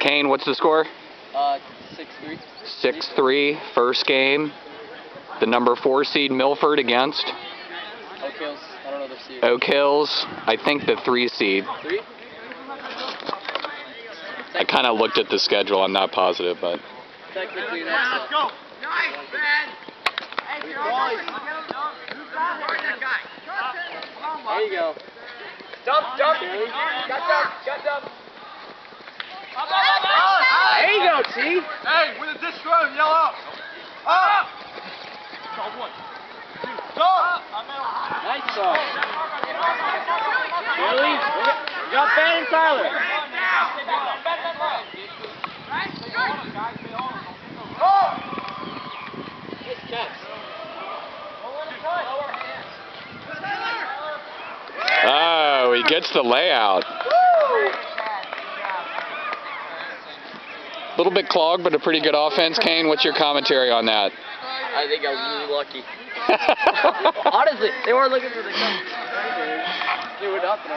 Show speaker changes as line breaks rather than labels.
Kane, what's the score?
6-3.
6-3, first game. The number 4 seed Milford against
Oak Hills. I don't know the seed.
Oak Hills, I think the 3 seed.
3?
I kind of looked at the schedule, I'm not positive, but...
Technically,
Let's
that's
go. Nice, man. Hey,
There you go.
Dump. Got dump.
There you go, T.
Hey, with a disc run, yell out. Up. Go.
Nice ball. Billy, you got Ben and Tyler.
Oh, he gets the layout. A little bit clogged, but a pretty good offense. Kane, what's your commentary on that?
I think I was really lucky. Honestly, they weren't looking for the gun. They were nothing.